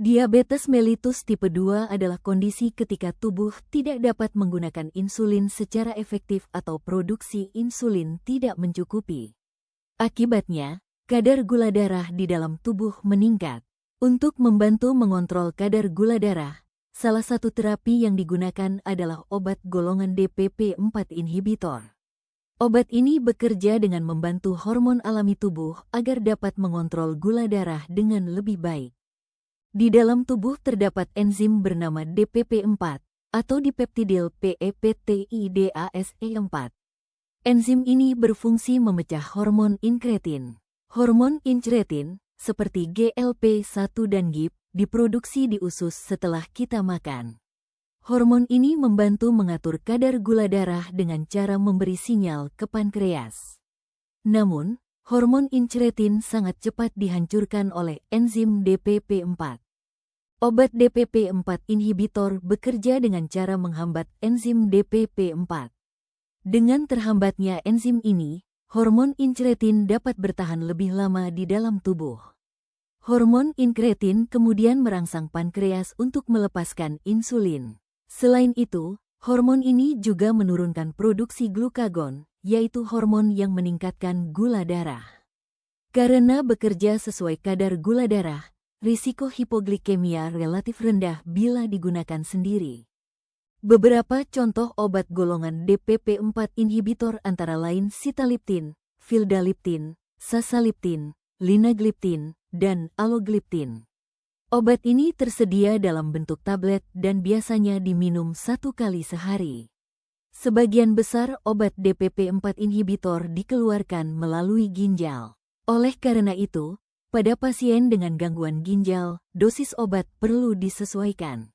Diabetes mellitus tipe 2 adalah kondisi ketika tubuh tidak dapat menggunakan insulin secara efektif atau produksi insulin tidak mencukupi. Akibatnya, kadar gula darah di dalam tubuh meningkat. Untuk membantu mengontrol kadar gula darah, salah satu terapi yang digunakan adalah obat golongan DPP-4 inhibitor. Obat ini bekerja dengan membantu hormon alami tubuh agar dapat mengontrol gula darah dengan lebih baik. Di dalam tubuh terdapat enzim bernama DPP-4 atau dipeptidyl peptidase4. Enzim ini berfungsi memecah hormon inkretin. Hormon inkretin, seperti GLP-1 dan GIP, diproduksi di usus setelah kita makan. Hormon ini membantu mengatur kadar gula darah dengan cara memberi sinyal ke pankreas. Namun, hormon inkretin sangat cepat dihancurkan oleh enzim DPP-4. Obat DPP-4 inhibitor bekerja dengan cara menghambat enzim DPP-4. Dengan terhambatnya enzim ini, hormon inkretin dapat bertahan lebih lama di dalam tubuh. Hormon inkretin kemudian merangsang pankreas untuk melepaskan insulin. Selain itu, hormon ini juga menurunkan produksi glukagon, yaitu hormon yang meningkatkan gula darah. Karena bekerja sesuai kadar gula darah, risiko hipoglikemia relatif rendah bila digunakan sendiri. Beberapa contoh obat golongan DPP-4 inhibitor antara lain sitagliptin, vildagliptin, sasaliptin, linagliptin, dan alogliptin. Obat ini tersedia dalam bentuk tablet dan biasanya diminum 1 kali sehari. Sebagian besar obat DPP-4 inhibitor dikeluarkan melalui ginjal. Oleh karena itu, pada pasien dengan gangguan ginjal, dosis obat perlu disesuaikan.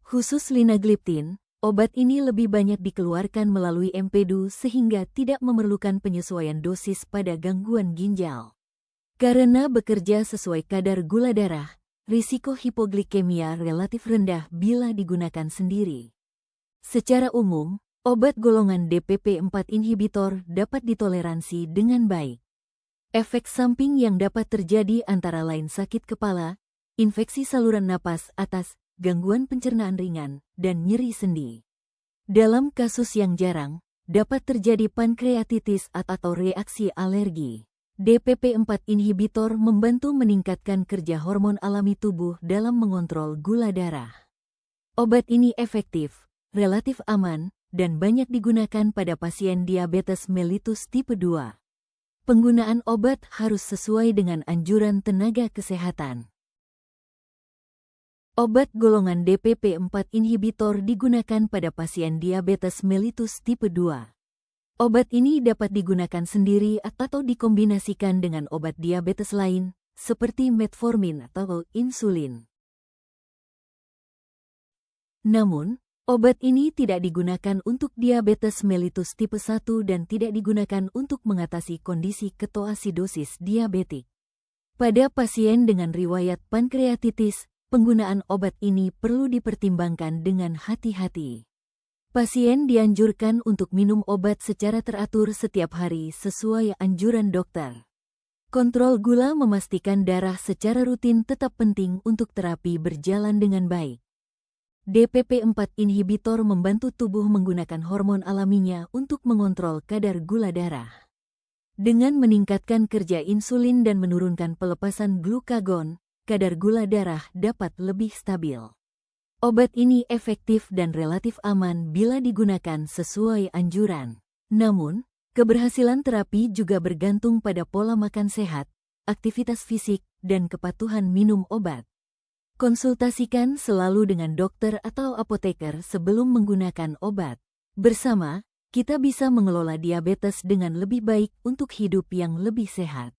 Khusus linagliptin, obat ini lebih banyak dikeluarkan melalui empedu sehingga tidak memerlukan penyesuaian dosis pada gangguan ginjal. Karena bekerja sesuai kadar gula darah, risiko hipoglikemia relatif rendah bila digunakan sendiri. Secara umum, obat golongan DPP-4 inhibitor dapat ditoleransi dengan baik. Efek samping yang dapat terjadi antara lain sakit kepala, infeksi saluran napas atas, gangguan pencernaan ringan, dan nyeri sendi. Dalam kasus yang jarang, dapat terjadi pankreatitis atau reaksi alergi. DPP-4 inhibitor membantu meningkatkan kerja hormon alami tubuh dalam mengontrol gula darah. Obat ini efektif, relatif aman, dan banyak digunakan pada pasien diabetes mellitus tipe 2. Penggunaan obat harus sesuai dengan anjuran tenaga kesehatan. Obat golongan DPP-4 inhibitor digunakan pada pasien diabetes mellitus tipe 2. Obat ini dapat digunakan sendiri atau dikombinasikan dengan obat diabetes lain, seperti metformin atau insulin. Namun, obat ini tidak digunakan untuk diabetes mellitus tipe 1 dan tidak digunakan untuk mengatasi kondisi ketoasidosis diabetik. Pada pasien dengan riwayat pankreatitis, penggunaan obat ini perlu dipertimbangkan dengan hati-hati. Pasien dianjurkan untuk minum obat secara teratur setiap hari sesuai anjuran dokter. Kontrol gula memastikan darah secara rutin tetap penting untuk terapi berjalan dengan baik. DPP-4 inhibitor membantu tubuh menggunakan hormon alaminya untuk mengontrol kadar gula darah. Dengan meningkatkan kerja insulin dan menurunkan pelepasan glukagon, kadar gula darah dapat lebih stabil. Obat ini efektif dan relatif aman bila digunakan sesuai anjuran. Namun, keberhasilan terapi juga bergantung pada pola makan sehat, aktivitas fisik, dan kepatuhan minum obat. Konsultasikan selalu dengan dokter atau apoteker sebelum menggunakan obat. Bersama, kita bisa mengelola diabetes dengan lebih baik untuk hidup yang lebih sehat.